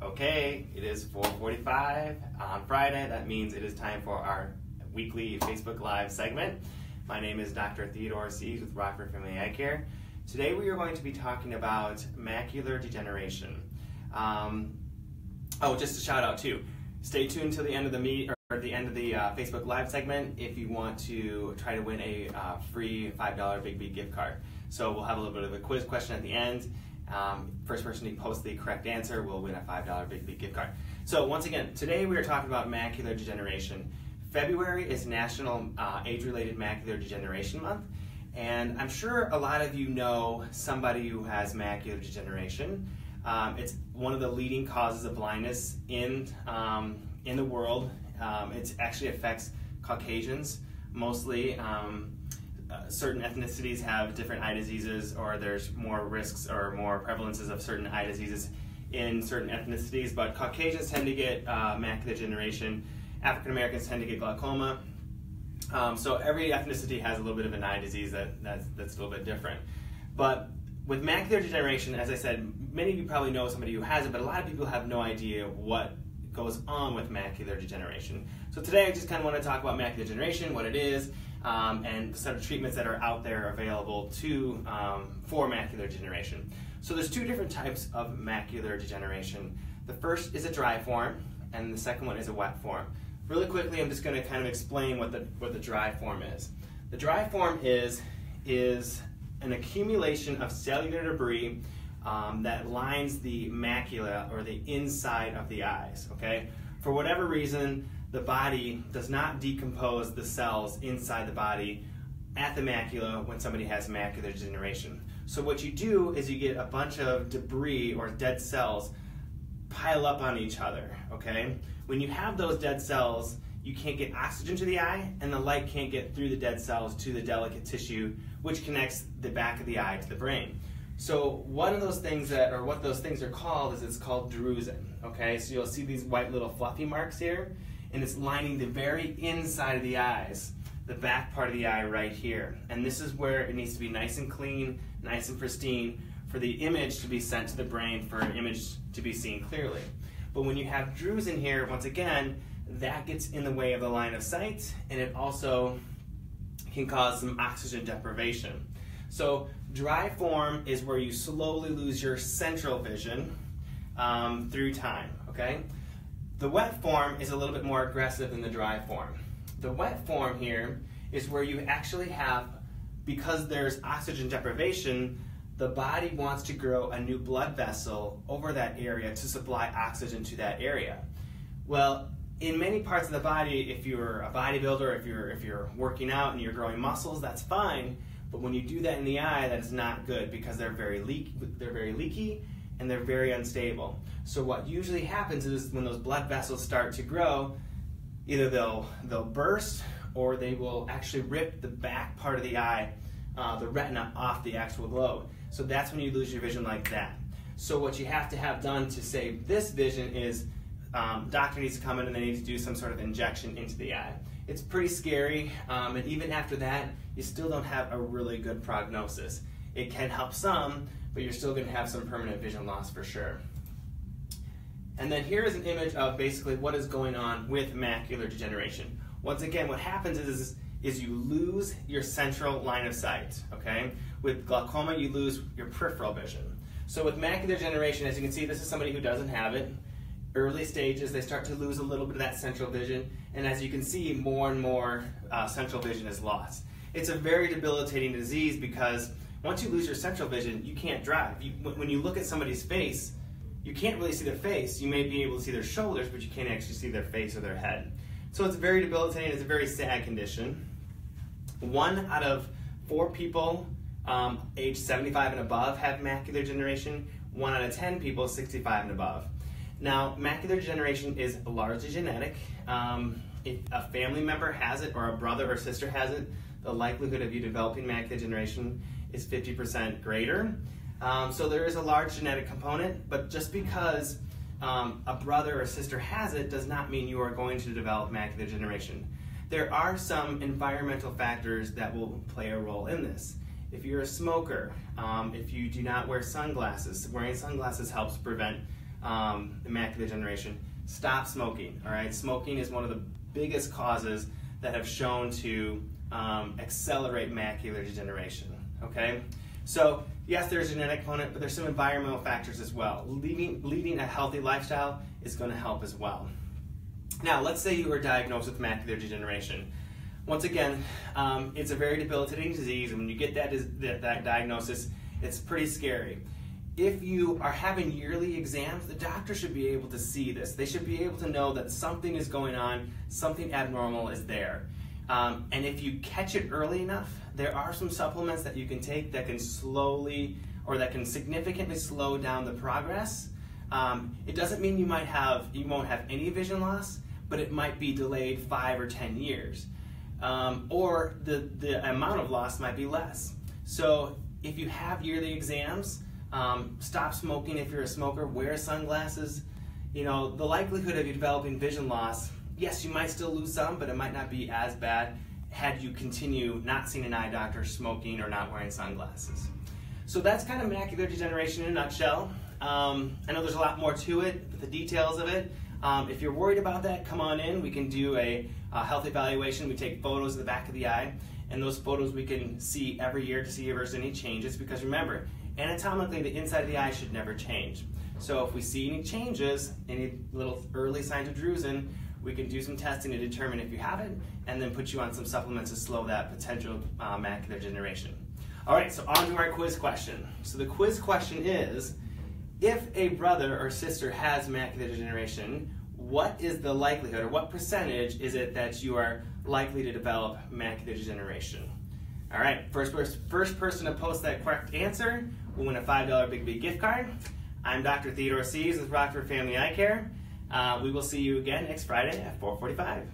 Okay, it is 4:45 on Friday. That means it is time for our weekly Facebook Live segment. My name is Dr. Theodore Sees with Rockford Family Eye Care. Today we are going to be talking about macular degeneration. Just a shout out too. Stay tuned till the end of the Facebook Live segment if you want to try to win a free $5 Big B gift card. So we'll have a little bit of a quiz question at the end. First person to post the correct answer will win a $5 Big B gift card. So once again, today we are talking about macular degeneration. February is National Age-Related Macular Degeneration Month, and I'm sure a lot of you know somebody who has macular degeneration. It's one of the leading causes of blindness in the world. It actually affects Caucasians mostly. Certain ethnicities have different eye diseases, or there's more risks or more prevalences of certain eye diseases in certain ethnicities, but Caucasians tend to get macular degeneration. African Americans tend to get glaucoma. So every ethnicity has a little bit of an eye disease that's a little bit different. But with macular degeneration, as I said, many of you probably know somebody who has it, but a lot of people have no idea what goes on with macular degeneration. So today I just kind of want to talk about macular degeneration, what it is, and the sort of treatments that are out there available for macular degeneration. So there's two different types of macular degeneration. The first is a dry form, and the second one is a wet form. Really quickly, I'm just going to kind of explain what the dry form is. The dry form is an accumulation of cellular debris that lines the macula, or the inside of the eyes, okay? For whatever reason, the body does not decompose the cells inside the body at the macula when somebody has macular degeneration. So what you do is you get a bunch of debris or dead cells pile up on each other, okay? When you have those dead cells, you can't get oxygen to the eye, and the light can't get through the dead cells to the delicate tissue, which connects the back of the eye to the brain. So what those things are called is it's called drusen, okay? So you'll see these white little fluffy marks here, and it's lining the very inside of the eyes, the back part of the eye right here. And this is where it needs to be nice and clean, nice and pristine, for the image to be sent to the brain, for an image to be seen clearly. But when you have drusen here, once again, that gets in the way of the line of sight, and it also can cause some oxygen deprivation. So dry form is where you slowly lose your central vision through time, okay? The wet form is a little bit more aggressive than the dry form. The wet form here is where you actually have, because there's oxygen deprivation, the body wants to grow a new blood vessel over that area to supply oxygen to that area. Well, in many parts of the body, if you're a bodybuilder, if you're working out and you're growing muscles, that's fine. But when you do that in the eye, that is not good, because they're very leaky and they're very unstable. So what usually happens is when those blood vessels start to grow, either they'll burst, or they will actually rip the back part of the eye, the retina, off the actual globe. So that's when you lose your vision like that. So what you have to have done to save this vision is doctor needs to come in and they need to do some sort of injection into the eye. It's pretty scary, and even after that, you still don't have a really good prognosis. It can help some, but you're still going to have some permanent vision loss for sure. And then here is an image of basically what is going on with macular degeneration. Once again, what happens is you lose your central line of sight, okay? With glaucoma, you lose your peripheral vision. So with macular degeneration, as you can see, this is somebody who doesn't have it. Early stages, they start to lose a little bit of that central vision, and as you can see, more and more central vision is lost. It's a very debilitating disease, because once you lose your central vision, you can't drive. When you look at somebody's face, you can't really see their face. You may be able to see their shoulders, but you can't actually see their face or their head. So it's very debilitating. It's a very sad condition. 1 out of 4 people age 75 and above have macular degeneration. 1 out of 10 people 65 and above. Now, macular degeneration is largely genetic. If a family member has it, or a brother or sister has it, the likelihood of you developing macular degeneration is 50% greater. So there is a large genetic component, but just because a brother or sister has it does not mean you are going to develop macular degeneration. There are some environmental factors that will play a role in this. If you're a smoker, if you do not wear sunglasses, wearing sunglasses helps prevent macular degeneration, stop smoking. All right, smoking is one of the biggest causes that have shown to accelerate macular degeneration. Okay, so yes, there's a genetic component, but there's some environmental factors as well. Leading a healthy lifestyle is going to help as well. Now, let's say you were diagnosed with macular degeneration. Once again, it's a very debilitating disease, and when you get that diagnosis, it's pretty scary. If you are having yearly exams, the doctor should be able to see this. They should be able to know that something is going on, something abnormal is there. And if you catch it early enough, there are some supplements that you can take that can slowly or that can significantly slow down the progress. It doesn't mean you won't have any vision loss, but it might be delayed 5 or 10 years. Or the amount of loss might be less. So if you have yearly exams, stop smoking if you're a smoker, wear sunglasses. You know, the likelihood of you developing vision loss, yes, you might still lose some, but it might not be as bad had you continue not seeing an eye doctor, smoking, or not wearing sunglasses. So that's kind of macular degeneration in a nutshell. I know there's a lot more to it, but the details of it, if you're worried about that, come on in. We can do a health evaluation. We take photos of the back of the eye, and those photos we can see every year to see if there's any changes, because remember, anatomically the inside of the eye should never change. So if we see any changes, any little early signs of drusen, we can do some testing to determine if you have it, and then put you on some supplements to slow that potential macular degeneration. All right, so on to our quiz question. So the quiz question is, if a brother or sister has macular degeneration, what is the likelihood, or what percentage is it that you are likely to develop macular degeneration? All right, first person to post that correct answer will win a $5 Big B gift card. I'm Dr. Theodore Sees with Rockford Family Eye Care. We will see you again next Friday at 4:45.